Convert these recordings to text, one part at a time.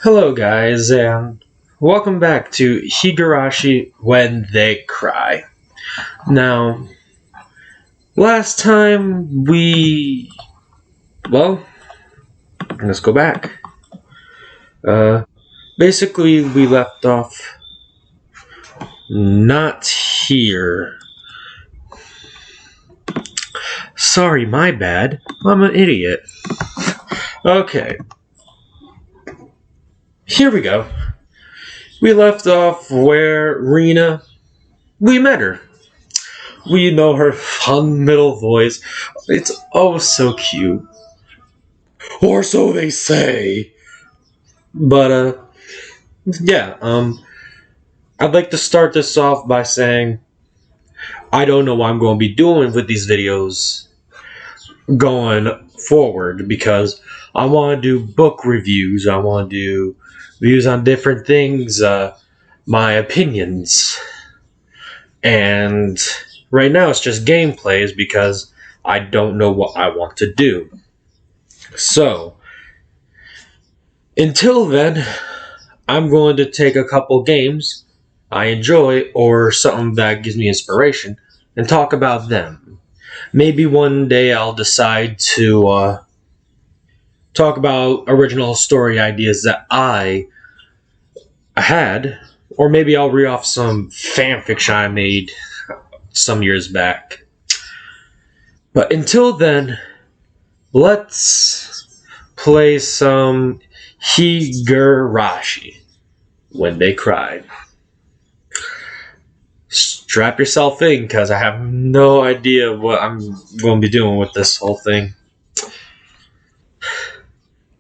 Hello, guys, and welcome back to Higurashi When They Cry. Now, last time well, let's go back. Uh, Basically, we left off not here. Sorry, my bad. I'm an idiot. Okay, here we go. We left off where we met her. We know her fun middle voice. It's oh so cute. Or so they say. But yeah, I'd like to start this off by saying I don't know what I'm going to be doing with these videos going forward because I want to do book reviews. I want to do views on different things, my opinions. And right now it's just gameplays because I don't know what I want to do. So, until then, I'm going to take a couple games I enjoy or something that gives me inspiration and talk about them. Maybe one day I'll decide to talk about original story ideas that I had, or maybe I'll read off some fan fiction I made some years back. But until then, let's play some Higurashi When They Cry. Strap yourself in because I have no idea what I'm going to be doing with this whole thing.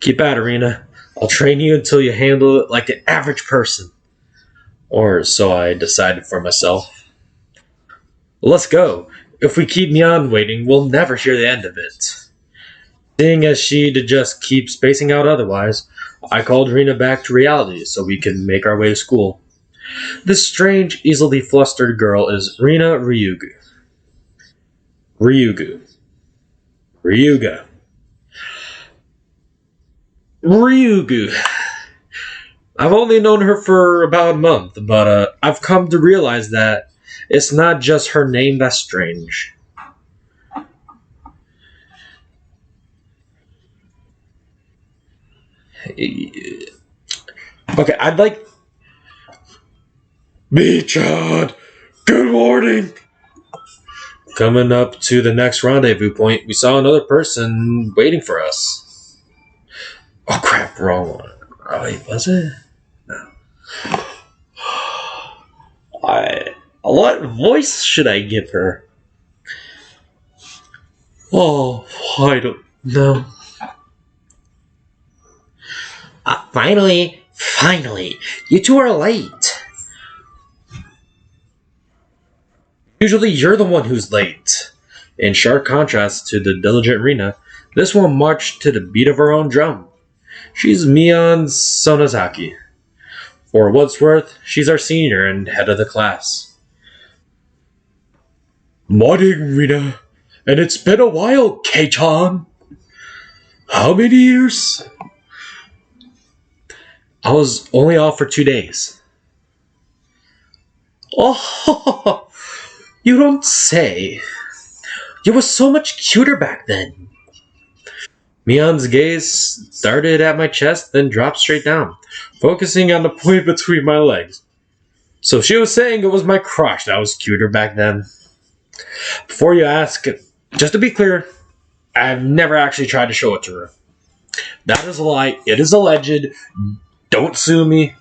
Keep at Arena. I'll train you until you handle it like an average person. Or so I decided for myself. Let's go. If we keep Mion waiting, we'll never hear the end of it. Seeing as she'd just keep spacing out otherwise, I called Rena back to reality so we can make our way to school. This strange, easily flustered girl is Rina Ryugu. Ryugu. Ryuga. Ryugu. I've only known her for about a month, but I've come to realize that it's not just her name that's strange. Okay, I'd like. Beachard! Good morning! Coming up to the next rendezvous point, we saw another person waiting for us. Oh crap, wrong one. Oh wait, was it? No. What voice should I give her? Oh, I don't know. Finally, you two are late. Usually you're the one who's late. In sharp contrast to the diligent Rina, this one marched to the beat of her own drum. She's Mion Sonozaki. For what's worth, she's our senior and head of the class. Morning, Rina. And it's been a while, K-chan. How many years? I was only off for 2 days. Oh, you don't say. You were so much cuter back then. Mion's gaze started at my chest, then dropped straight down, focusing on the point between my legs. So she was saying it was my crush that was cuter back then. Before you ask, just to be clear, I've never actually tried to show it to her. That is a lie. It is alleged. Don't sue me.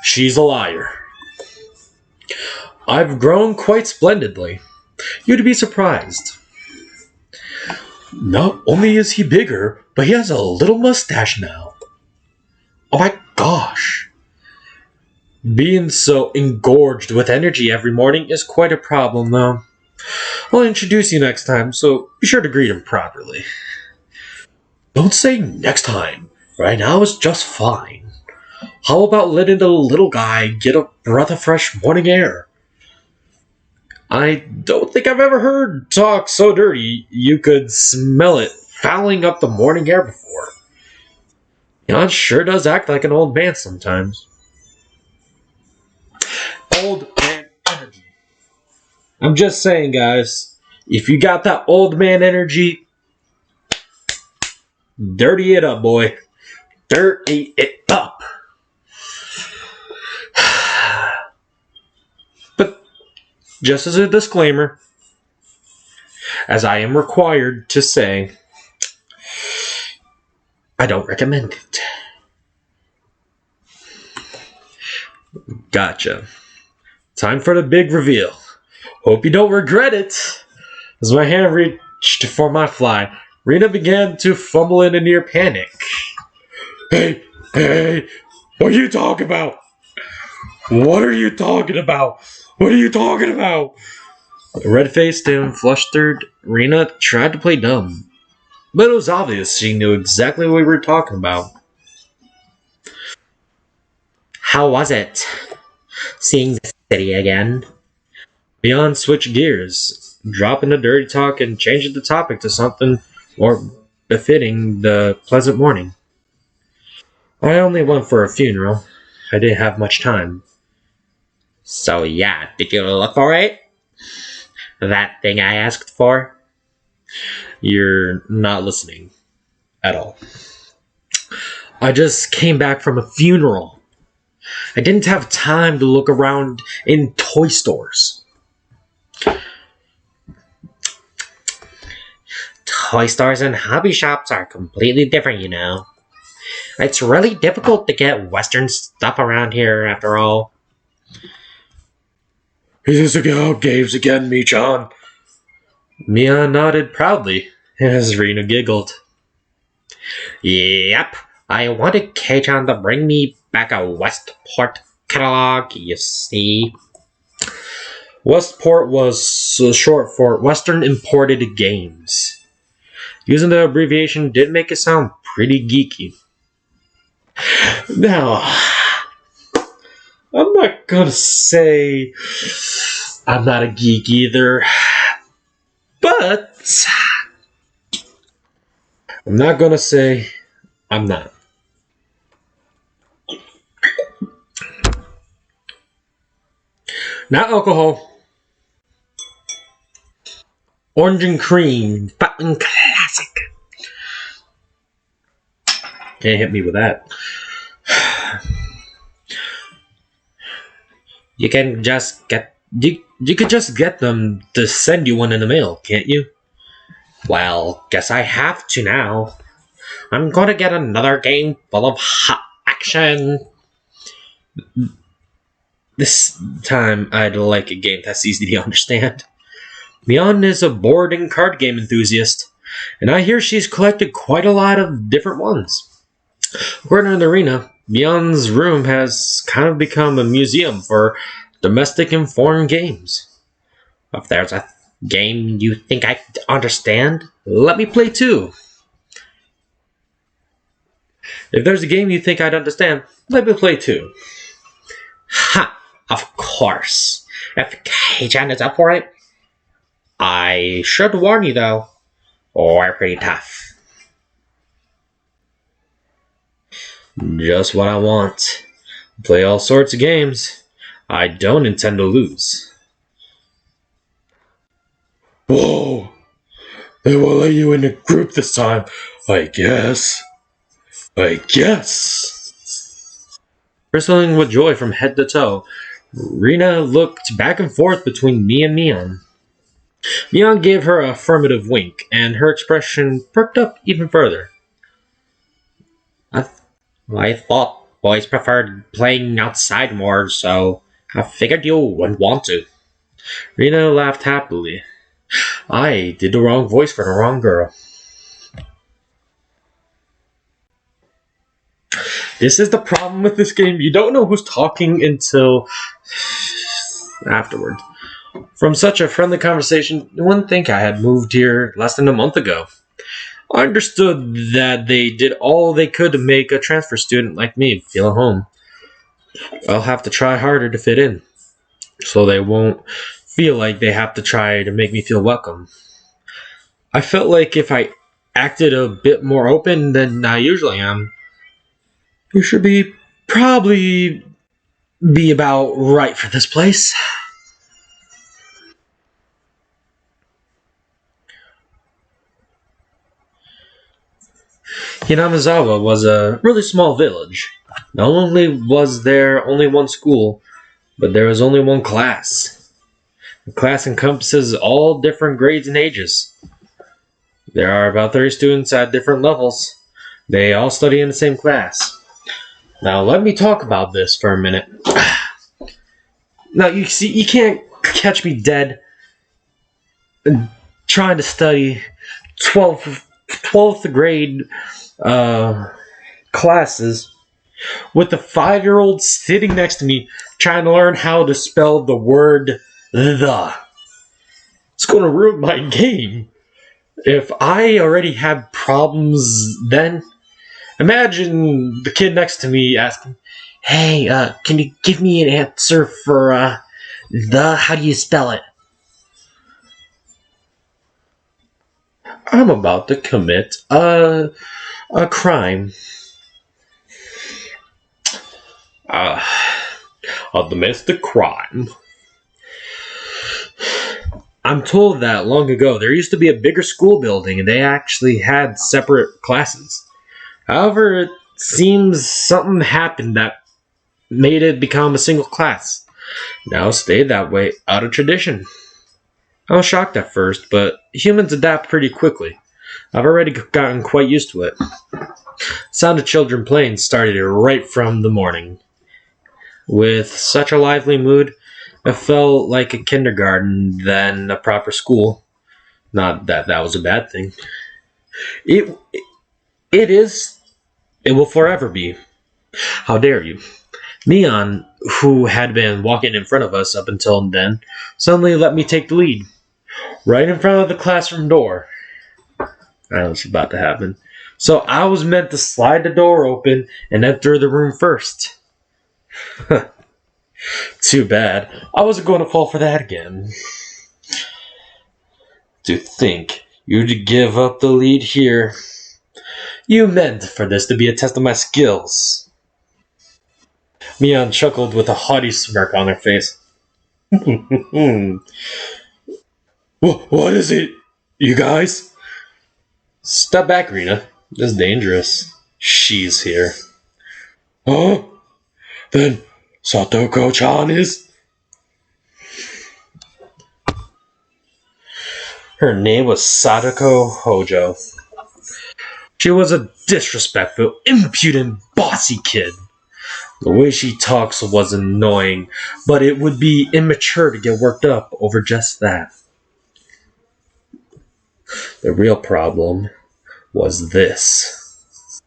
She's a liar. I've grown quite splendidly. You'd be surprised. Not only is he bigger, but he has a little mustache now. Oh my gosh. Being so engorged with energy every morning is quite a problem, though. I'll introduce you next time, so be sure to greet him properly. Don't say next time. Right now is just fine. How about letting the little guy get a breath of fresh morning air? I don't think I've ever heard talk so dirty you could smell it fouling up the morning air before. Mion sure does act like an old man sometimes. Old man energy. I'm just saying, guys, if you got that old man energy, dirty it up, boy. Dirty it up. But just as a disclaimer, as I am required to say, I don't recommend it. Gotcha. Time for the big reveal. Hope you don't regret it. As my hand reached for my fly, Rena began to fumble in a near panic. Hey, what are you talking about? What are you talking about? What are you talking about? Red-faced and flustered, Rena tried to play dumb. But it was obvious she knew exactly what we were talking about. How was it? Seeing the city again? Mion switched gears, dropping the dirty talk and changing the topic to something more befitting the pleasant morning. I only went for a funeral. I didn't have much time. So yeah, did you look for it? That thing I asked for? You're not listening at all. I just came back from a funeral. I didn't have time to look around in toy stores. Toy stores and hobby shops are completely different, you know. It's really difficult to get Western stuff around here, after all. Is this about games again, Michan? Mia nodded proudly as Rena giggled. Yep, I wanted K-chan to bring me back a Westport catalog, you see. Westport was short for Western Imported Games. Using the abbreviation did make it sound pretty geeky. Now, I'm not gonna say I'm not a geek either, but I'm not gonna say I'm not. Not alcohol. Orange and cream, fucking classic. Can't hit me with that. You can just get you could just get them to send you one in the mail, can't you? Well, guess I have to now. I'm gonna get another game full of hot action. This time, I'd like a game that's easy to understand. Mion is a board and card game enthusiast, and I hear she's collected quite a lot of different ones. According to the arena, Mion's room has kind of become a museum for domestic and foreign games. If there's a game you think I understand, let me play too. If there's a game you think I'd understand, let me play too. Ha! Of course. If K-chan is up for it. I should warn you though, we're pretty tough. Just what I want. Play all sorts of games. I don't intend to lose. Whoa! They will let you in the group this time, I guess. Bristling with joy from head to toe, Rena looked back and forth between me and Mion. Mion gave her an affirmative wink, and her expression perked up even further. I thought boys preferred playing outside more, so I figured you wouldn't want to. Rena laughed happily. I did the wrong voice for the wrong girl. This is the problem with this game. You don't know who's talking until afterward. From such a friendly conversation, you wouldn't think I had moved here less than a month ago. I understood that they did all they could to make a transfer student like me feel at home. I'll have to try harder to fit in, so they won't feel like they have to try to make me feel welcome. I felt like if I acted a bit more open than I usually am, You should be probably be about right for this place. Hinamizawa was a really small village. Not only was there only one school, but there was only one class. The class encompasses all different grades and ages. There are about 30 students at different levels. They all study in the same class. Now, let me talk about this for a minute. Now, you see, you can't catch me dead trying to study 12th grade uh, classes with a 5-year-old sitting next to me trying to learn how to spell the word the. It's going to ruin my game. If I already had problems then, imagine the kid next to me asking, "Hey, can you give me an answer for the? How do you spell it?" I'm about to commit a crime. Uh, a domestic crime. I'm told that long ago there used to be a bigger school building and they actually had separate classes. However, it seems something happened that made it become a single class. Now it stayed that way out of tradition. I was shocked at first, but humans adapt pretty quickly. I've already gotten quite used to it. Sound of children playing started right from the morning. With such a lively mood, it felt like a kindergarten than a proper school. Not that that was a bad thing. It it is. It will forever be. How dare you? Mion, who had been walking in front of us up until then, suddenly let me take the lead. Right in front of the classroom door. I know what's about to happen. So I was meant to slide the door open and enter the room first. Too bad. I wasn't going to fall for that again. To think you'd give up the lead here. You meant for this to be a test of my skills. Mion chuckled with a haughty smirk on her face. What is it, you guys? Step back, Rena. This is dangerous. She's here. Huh? Then Satoko-chan is? Her name was Sadako Hojo. She was a disrespectful, impudent, bossy kid. The way she talks was annoying, but it would be immature to get worked up over just that. The real problem was this.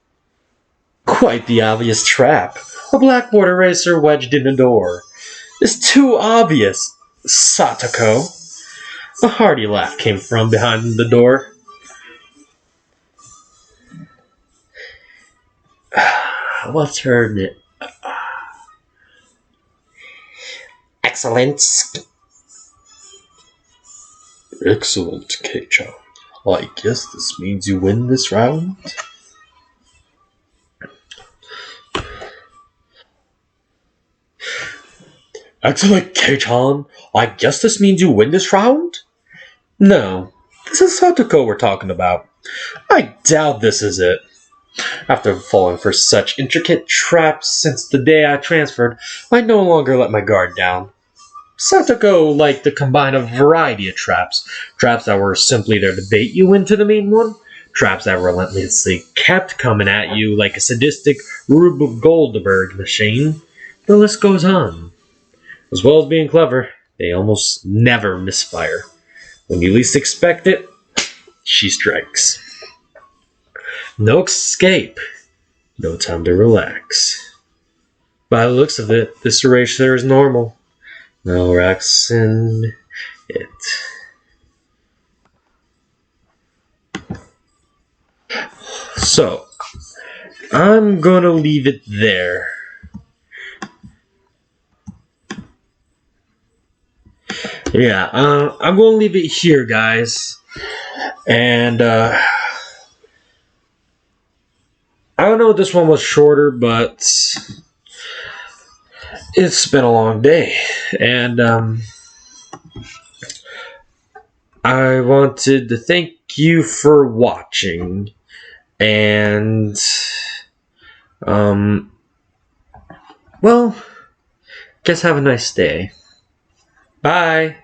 Quite the obvious trap. A blackboard eraser wedged in the door. It's too obvious, Satoko. A hearty laugh came from behind the door. What's her name? Excellent. Excellent, Kei-chan. I guess this means you win this round? Excellent, Kei-chan. I guess this means you win this round? No, this is Satoko we're talking about. I doubt this is it. After falling for such intricate traps since the day I transferred, I no longer let my guard down. Satoko liked to combine a variety of traps. Traps that were simply there to bait you into the main one. Traps that relentlessly kept coming at you like a sadistic Rube Goldberg machine. The list goes on. As well as being clever, they almost never misfire. When you least expect it, she strikes. No escape. No time to relax. By the looks of it, this eraser is normal. No racks in it. So, I'm gonna leave it there. Yeah, I'm gonna leave it here, guys. And, I know this one was shorter, but it's been a long day, and I wanted to thank you for watching, and well, guess have a nice day. Bye.